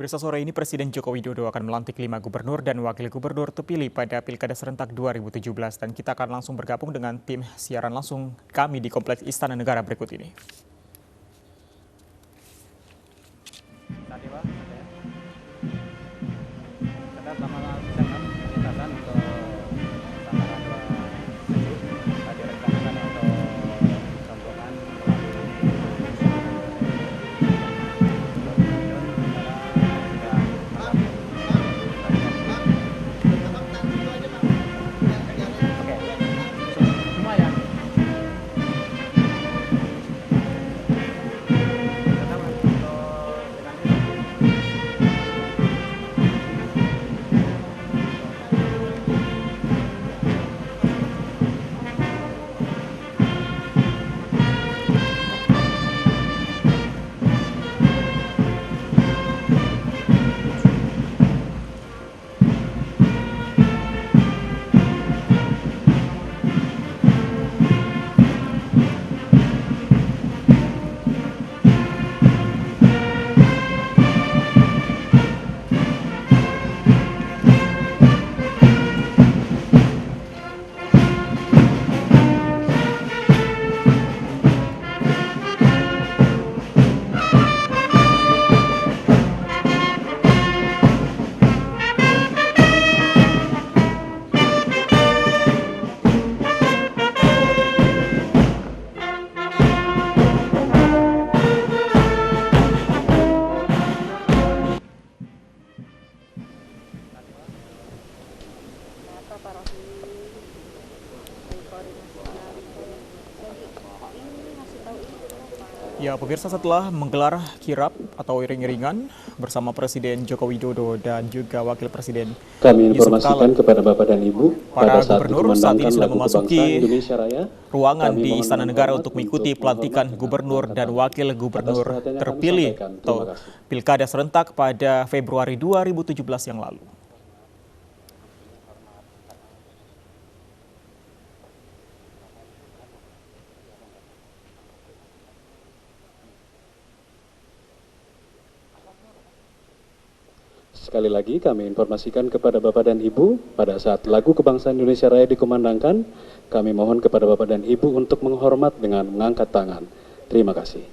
Pemirsa, sore ini Presiden Joko Widodo akan melantik 5 gubernur dan wakil gubernur terpilih pada Pilkada Serentak 2017. Dan kita akan langsung bergabung dengan tim siaran langsung kami di Kompleks Istana Negara berikut ini. Ya, pemirsa, setelah menggelar kirap atau iring-iringan bersama Presiden Joko Widodo dan juga Wakil Presiden kami informasikan kepada Bapak dan Ibu, para gubernur saat ini sudah memasuki ruangan di Istana Negara untuk mengikuti pelantikan gubernur dan wakil gubernur terpilih atau Pilkada Serentak pada Februari 2017 yang lalu. Sekali lagi kami informasikan kepada Bapak dan Ibu, pada saat lagu Kebangsaan Indonesia Raya dikumandangkan, kami mohon kepada Bapak dan Ibu untuk menghormat dengan mengangkat tangan. Terima kasih.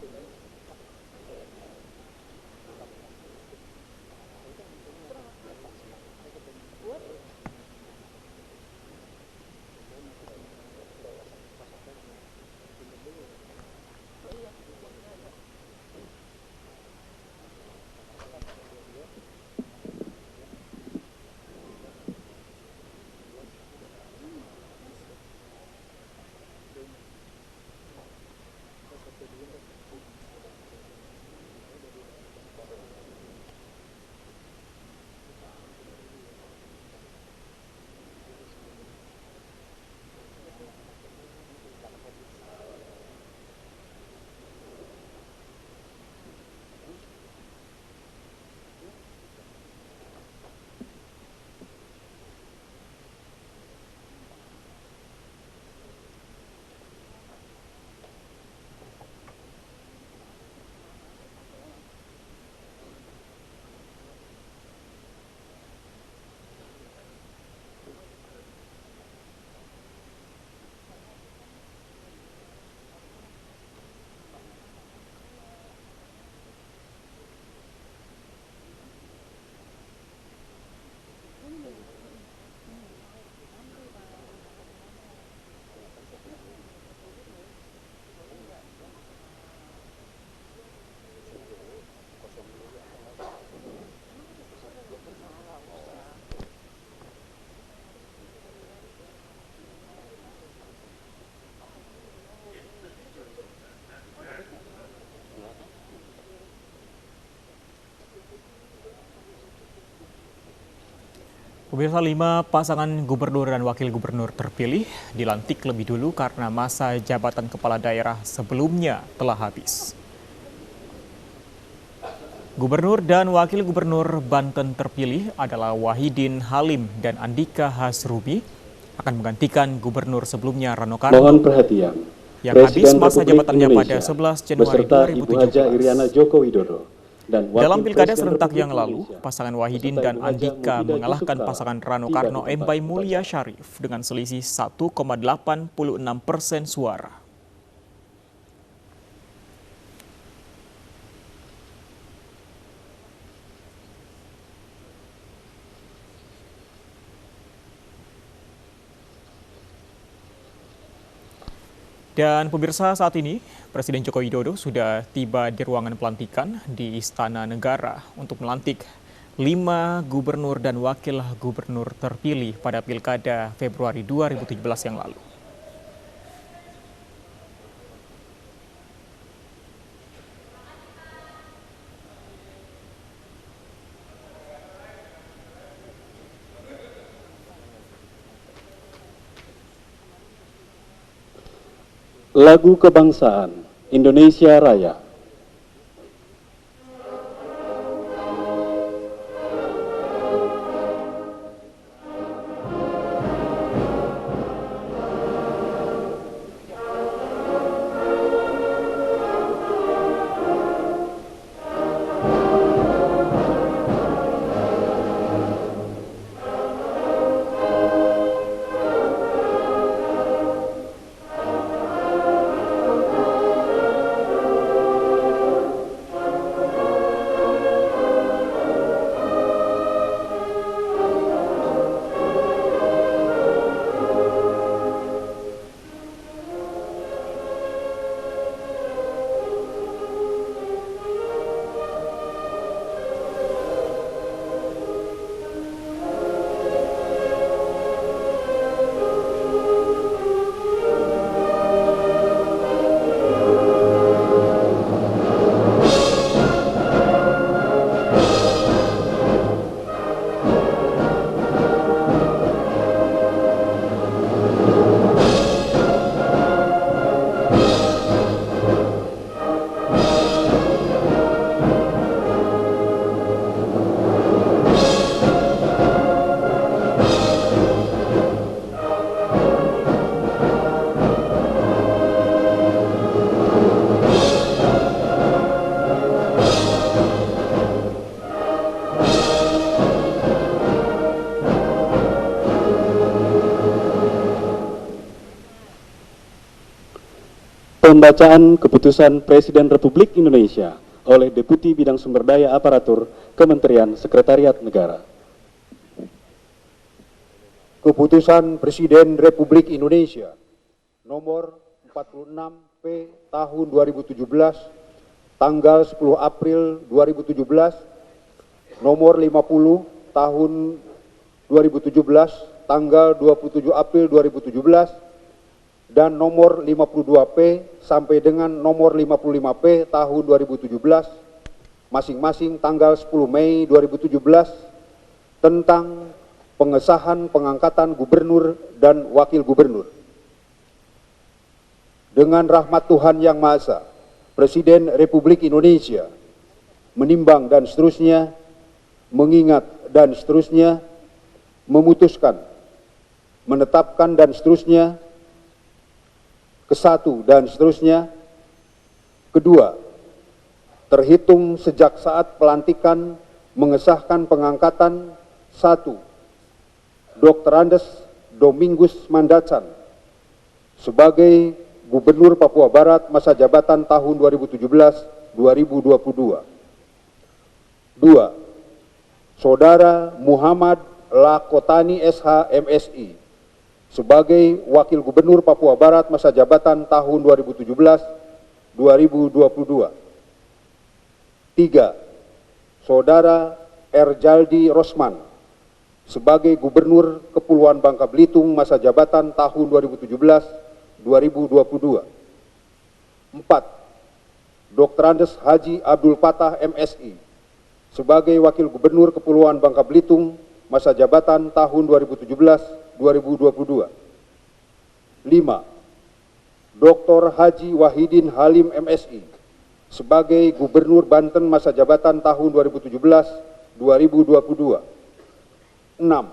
Pemirsa, 5 pasangan gubernur dan wakil gubernur terpilih dilantik lebih dulu karena masa jabatan kepala daerah sebelumnya telah habis. Gubernur dan wakil gubernur Banten terpilih adalah Wahidin Halim dan Andika Hasrubi akan menggantikan gubernur sebelumnya Rano Karno. Mohon perhatian. Yang habis masa jabatannya pada 11 Januari beserta Ibu Haja 2017. Iriana Joko Widodo Dalam pilkada serentak yang lalu, pasangan Wahidin dan Andika mengalahkan pasangan Rano Karno Embai Mulia Syarif dengan selisih 1,86% suara. Dan pemirsa, saat ini Presiden Joko Widodo sudah tiba di ruangan pelantikan di Istana Negara untuk melantik 5 gubernur dan wakil gubernur terpilih pada Pilkada Februari 2017 yang lalu. Lagu Kebangsaan Indonesia Raya. Pembacaan Keputusan Presiden Republik Indonesia oleh Deputi Bidang Sumber Daya Aparatur Kementerian Sekretariat Negara. Keputusan Presiden Republik Indonesia nomor 46P tahun 2017 tanggal 10 April 2017, nomor 50 tahun 2017 tanggal 27 April 2017, dan nomor 52P sampai dengan nomor 55P tahun 2017, masing-masing tanggal 10 Mei 2017, tentang pengesahan pengangkatan gubernur dan wakil gubernur. Dengan rahmat Tuhan Yang Maha Esa, Presiden Republik Indonesia menimbang dan seterusnya, mengingat dan seterusnya, memutuskan, menetapkan dan seterusnya, ke-1 dan seterusnya. Kedua, terhitung sejak saat pelantikan mengesahkan pengangkatan 1. Dr. Andes Domingus Mandacan sebagai Gubernur Papua Barat masa jabatan tahun 2017-2022. 2. Saudara Muhammad Lakotani SH MSI sebagai Wakil Gubernur Papua Barat masa jabatan tahun 2017-2022. 3. Saudara Erjaldi Rosman sebagai Gubernur Kepulauan Bangka Belitung masa jabatan tahun 2017-2022. 4. Dr. Andes Haji Abdul Patah MSI sebagai Wakil Gubernur Kepulauan Bangka Belitung masa jabatan tahun 2017-2022. 5. Dr. Haji Wahidin Halim MSI sebagai Gubernur Banten masa jabatan tahun 2017-2022. 6.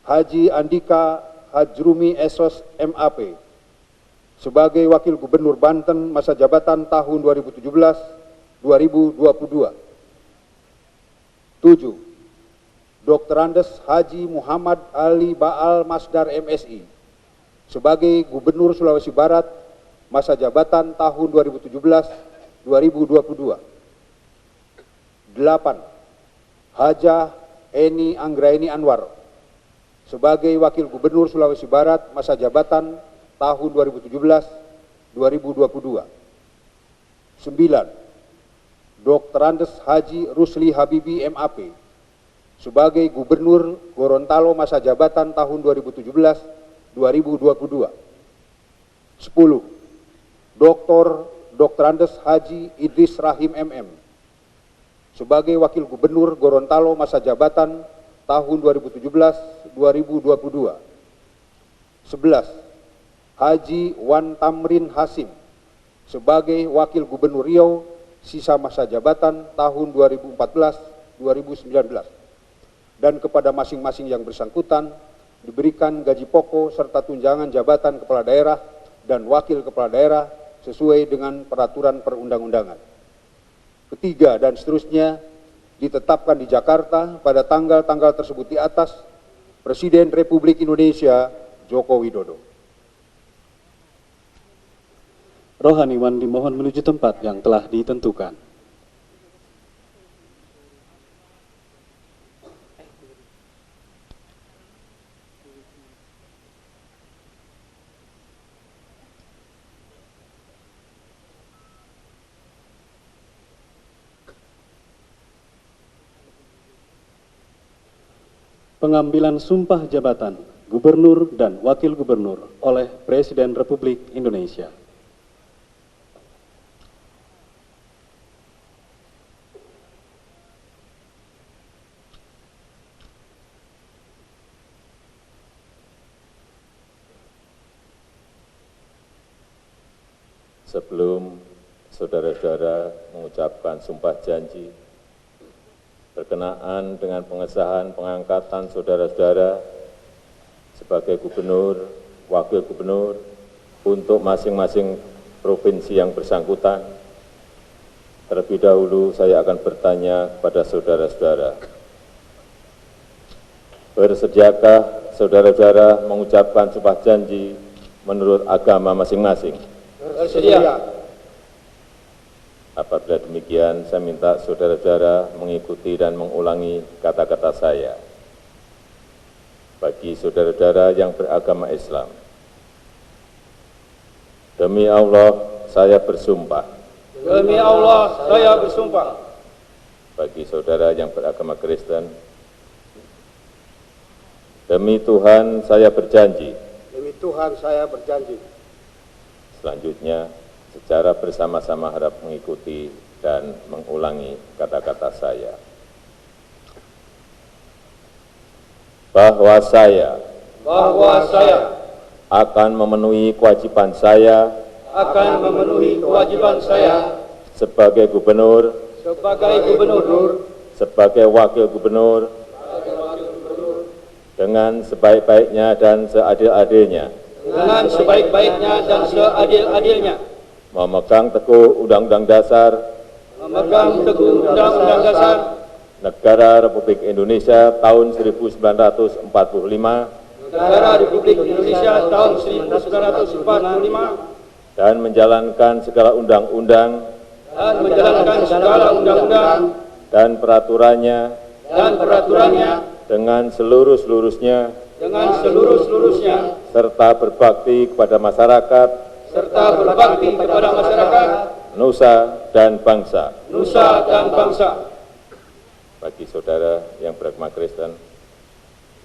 Haji Andika Hajrumi Esos MAP sebagai Wakil Gubernur Banten masa jabatan tahun 2017-2022. 7. Dr. Andes Haji Muhammad Ali Baal Masdar MSI sebagai Gubernur Sulawesi Barat masa jabatan tahun 2017-2022. 8. Hajah Eni Anggraini Anwar sebagai Wakil Gubernur Sulawesi Barat masa jabatan tahun 2017-2022. 9. Dr. Andes Haji Rusli Habibi MAP sebagai Gubernur Gorontalo masa jabatan tahun 2017-2022. 10. Dr. Andes Haji Idris Rahim MM sebagai Wakil Gubernur Gorontalo masa jabatan tahun 2017-2022. 11. Haji Wan Tamrin Hasim sebagai Wakil Gubernur Riau sisa masa jabatan tahun 2014-2019, dan kepada masing-masing yang bersangkutan diberikan gaji pokok serta tunjangan jabatan kepala daerah dan wakil kepala daerah sesuai dengan peraturan perundang-undangan. Ketiga, dan seterusnya ditetapkan di Jakarta pada tanggal-tanggal tersebut di atas Presiden Republik Indonesia Joko Widodo. Rohaniwan dimohon menuju tempat yang telah ditentukan. Pengambilan sumpah jabatan Gubernur dan Wakil Gubernur oleh Presiden Republik Indonesia. Sebelum saudara-saudara mengucapkan sumpah janji berkenaan dengan pengesahan pengangkatan saudara-saudara sebagai gubernur, wakil gubernur untuk masing-masing provinsi yang bersangkutan, terlebih dahulu saya akan bertanya kepada saudara-saudara, bersediakah saudara-saudara mengucapkan sumpah janji menurut agama masing-masing? Bersedia. Apabila demikian, saya minta saudara-saudara mengikuti dan mengulangi kata-kata saya. Bagi saudara-saudara yang beragama Islam, demi Allah, saya bersumpah. Demi Allah, saya bersumpah. Bagi saudara yang beragama Kristen, demi Tuhan, saya berjanji. Demi Tuhan saya berjanji. Selanjutnya, secara bersama-sama harap mengikuti dan mengulangi kata-kata saya. Bahwa saya akan memenuhi kewajiban saya sebagai gubernur, sebagai wakil gubernur, dengan sebaik-baiknya dan seadil-adilnya, memegang teguh Undang-Undang Dasar Negara Republik Indonesia tahun 1945 dan menjalankan segala undang-undang dan peraturannya dengan seluruh-seluruhnya serta berbakti kepada masyarakat nusa dan bangsa. Bagi saudara yang beragama Kristen,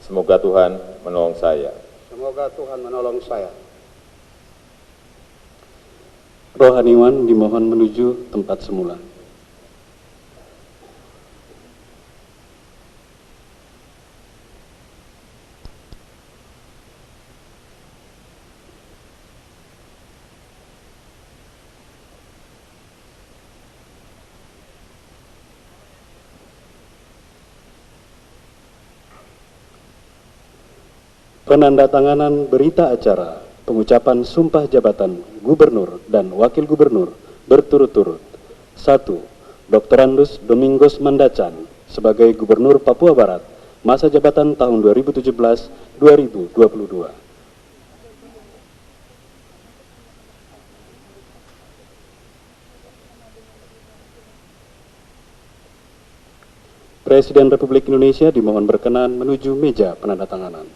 semoga Tuhan menolong saya. Rohaniwan dimohon menuju tempat semula. Penandatanganan berita acara pengucapan sumpah jabatan Gubernur dan Wakil Gubernur berturut-turut. 1. Dr. Andus Domingos Mandacan, sebagai Gubernur Papua Barat masa jabatan tahun 2017-2022. Presiden Republik Indonesia dimohon berkenan menuju meja penandatanganan.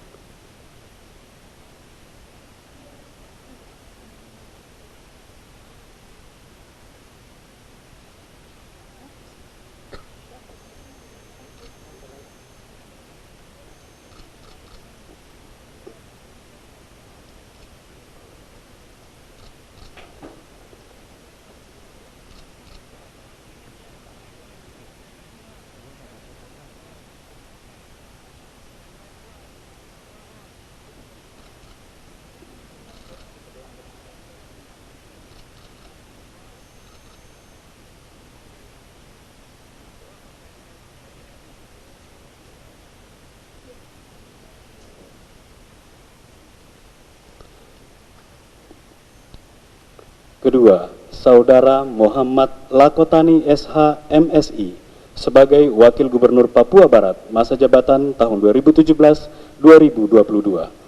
Kedua, Saudara Muhammad Lakotani SH MSI sebagai Wakil Gubernur Papua Barat masa jabatan tahun 2017-2022.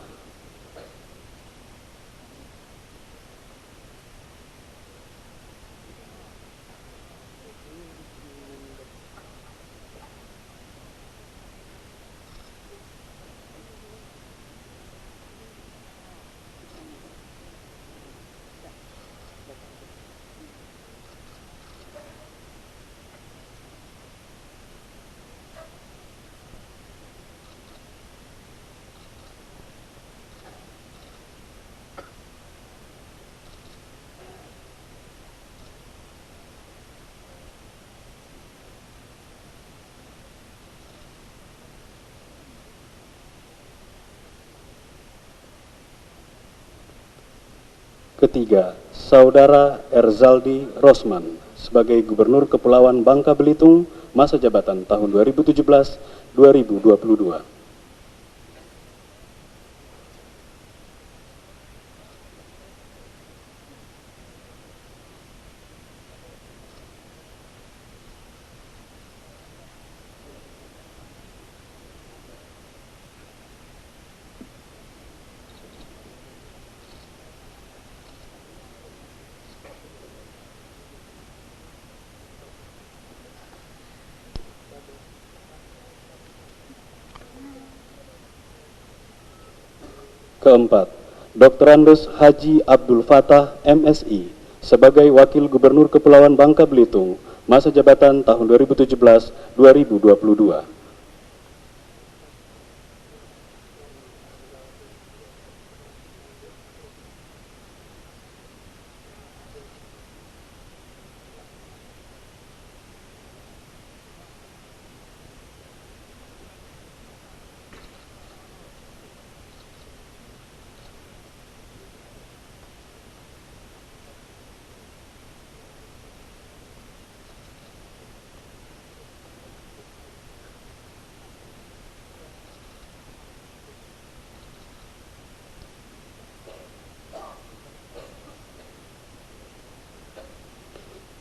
Ketiga, Saudara Erzaldi Rosman sebagai Gubernur Kepulauan Bangka Belitung masa jabatan tahun 2017-2022. Keempat, Dr. Andes Haji Abdul Fatah MSI sebagai Wakil Gubernur Kepulauan Bangka Belitung masa jabatan tahun 2017-2022.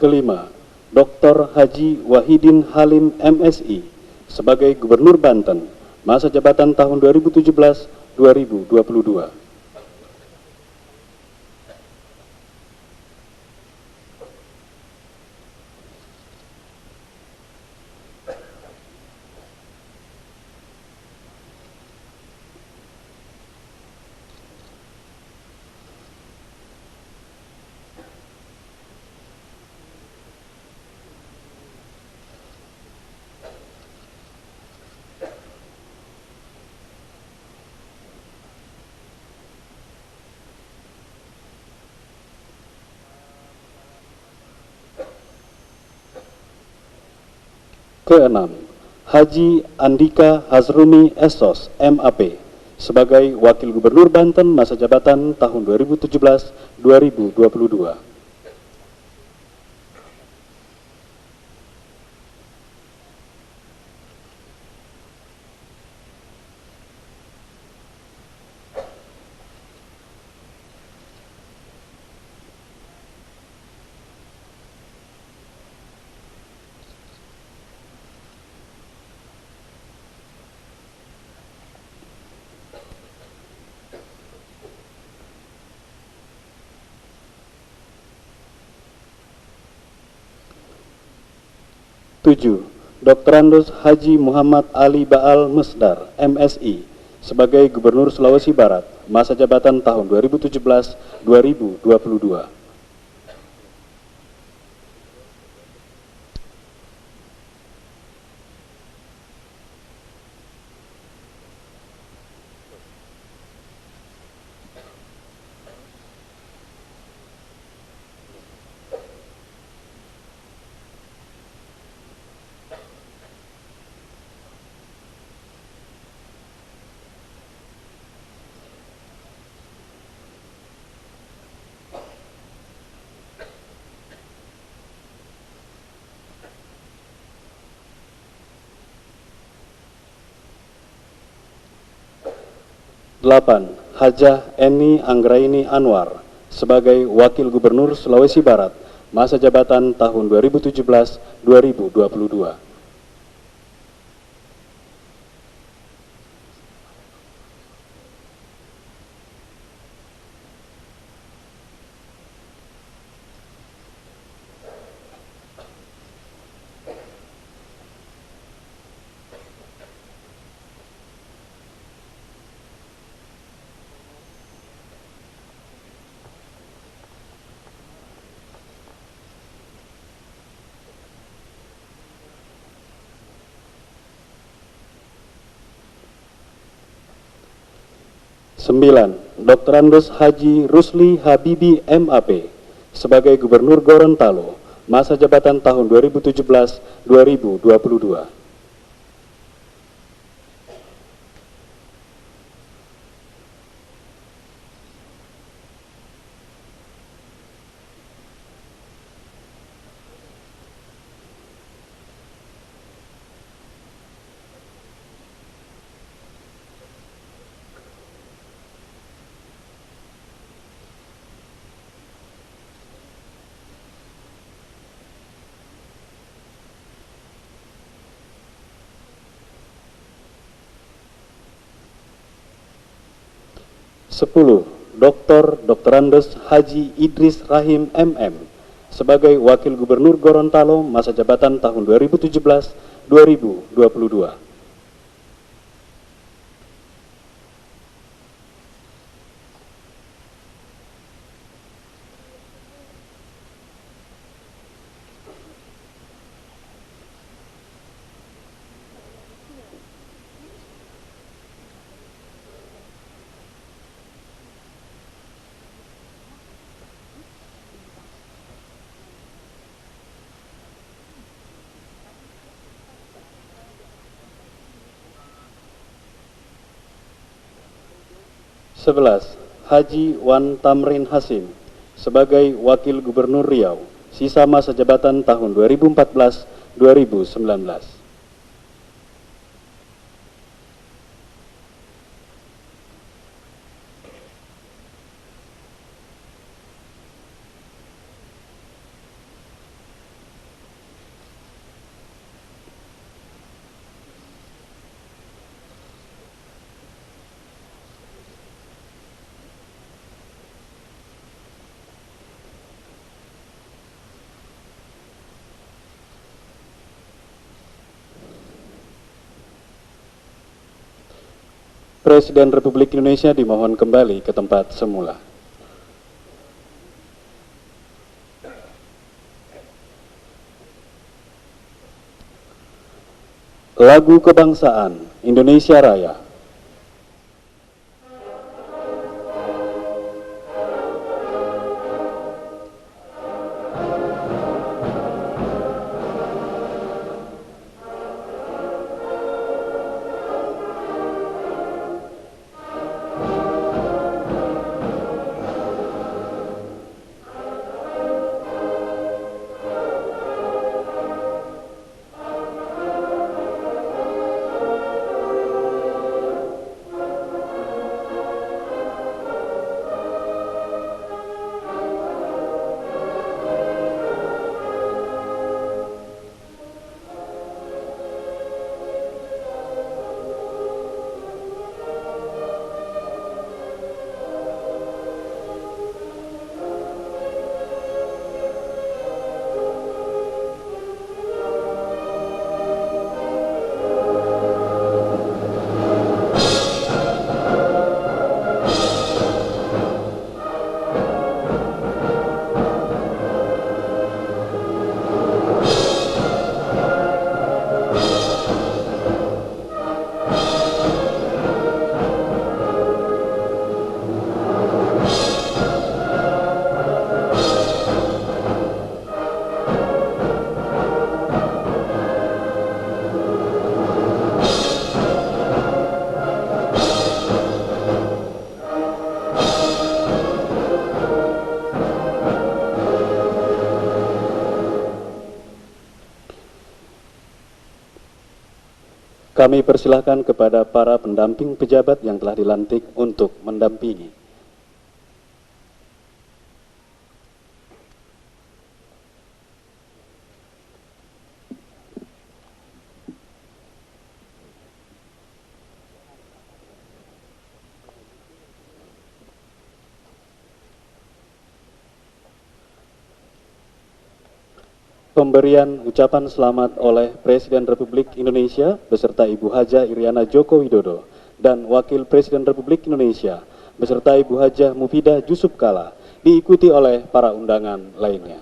Kelima, Dr. Haji Wahidin Halim MSI sebagai Gubernur Banten masa jabatan tahun 2017-2022. Keenam, Haji Andika Hazrumi Esos MAP sebagai Wakil Gubernur Banten masa jabatan tahun 2017-2022. 7. Dr. Andes Haji Muhammad Ali Baal Mesdar, MSI, sebagai Gubernur Sulawesi Barat, masa jabatan tahun 2017-2022. 8. Hajah Eni Anggraini Anwar sebagai Wakil Gubernur Sulawesi Barat, masa jabatan tahun 2017-2022. 9. Dr. Andes Haji Rusli Habibi MAP sebagai Gubernur Gorontalo, masa jabatan tahun 2017-2022. 10. Dr. Andes Haji Idris Rahim MM sebagai Wakil Gubernur Gorontalo, masa jabatan tahun 2017-2022. 11. Haji Wan Tamrin Hasim sebagai Wakil Gubernur Riau, sisa masa jabatan tahun 2014-2019. 'Presiden Republik Indonesia dimohon kembali ke tempat semula. Lagu Kebangsaan Indonesia Raya. Kami persilahkan kepada para pendamping pejabat yang telah dilantik untuk mendampingi. Pemberian ucapan selamat oleh Presiden Republik Indonesia beserta Ibu Haja Iriana Joko Widodo dan Wakil Presiden Republik Indonesia beserta Ibu Haja Mufidah Yusuf Kala diikuti oleh para undangan lainnya.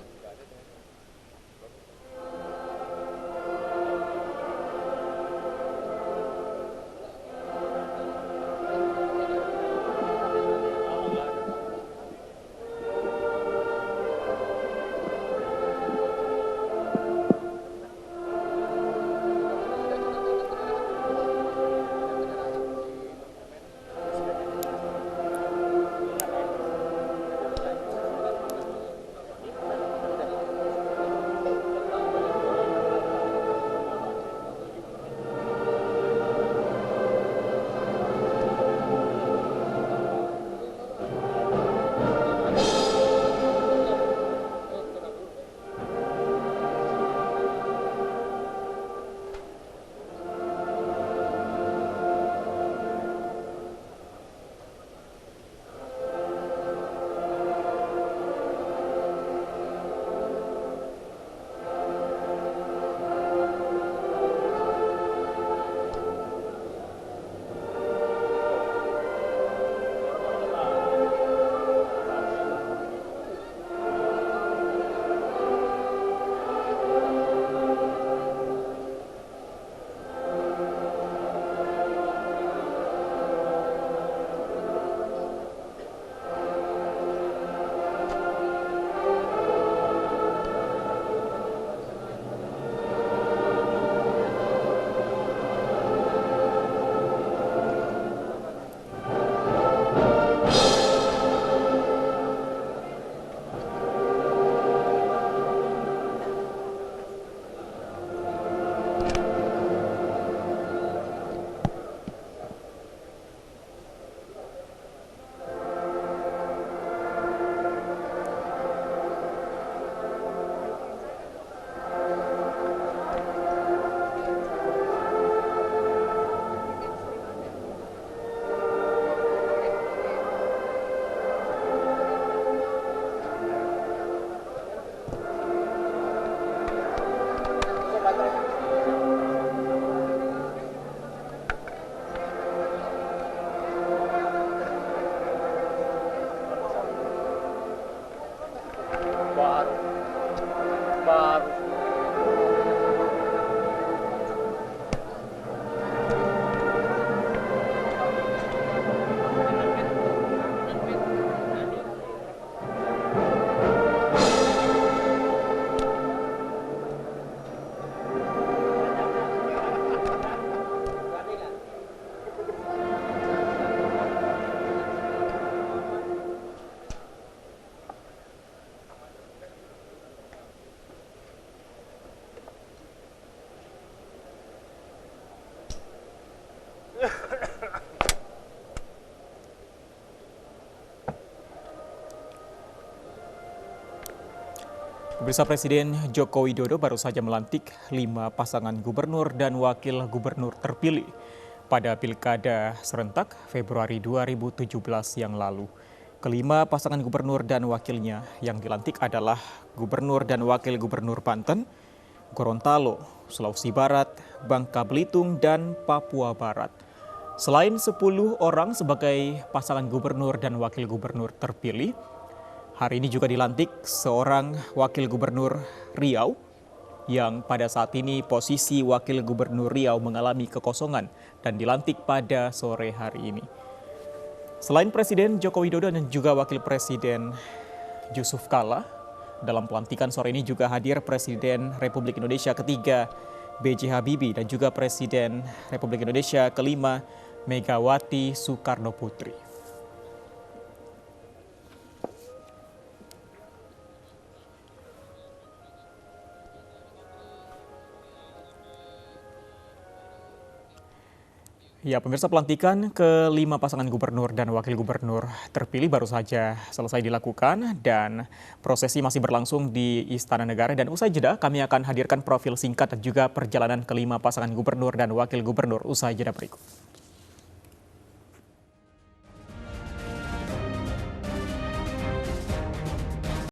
Pemirsa, Presiden Joko Widodo baru saja melantik 5 pasangan gubernur dan wakil gubernur terpilih pada Pilkada serentak Februari 2017 yang lalu. Kelima pasangan gubernur dan wakilnya yang dilantik adalah Gubernur dan Wakil Gubernur Banten, Gorontalo, Sulawesi Barat, Bangka Belitung, dan Papua Barat. Selain 10 orang sebagai pasangan gubernur dan wakil gubernur terpilih, hari ini juga dilantik seorang wakil gubernur Riau yang pada saat ini posisi wakil gubernur Riau mengalami kekosongan dan dilantik pada sore hari ini. Selain Presiden Joko Widodo dan juga Wakil Presiden Yusuf Kala, dalam pelantikan sore ini juga hadir Presiden Republik Indonesia ketiga B.J. Habibie dan juga Presiden Republik Indonesia kelima Megawati Soekarno Putri. Ya, pemirsa, pelantikan kelima pasangan gubernur dan wakil gubernur terpilih baru saja selesai dilakukan dan prosesi masih berlangsung di Istana Negara. Dan usai jeda, kami akan hadirkan profil singkat dan juga perjalanan kelima pasangan gubernur dan wakil gubernur usai jeda berikut.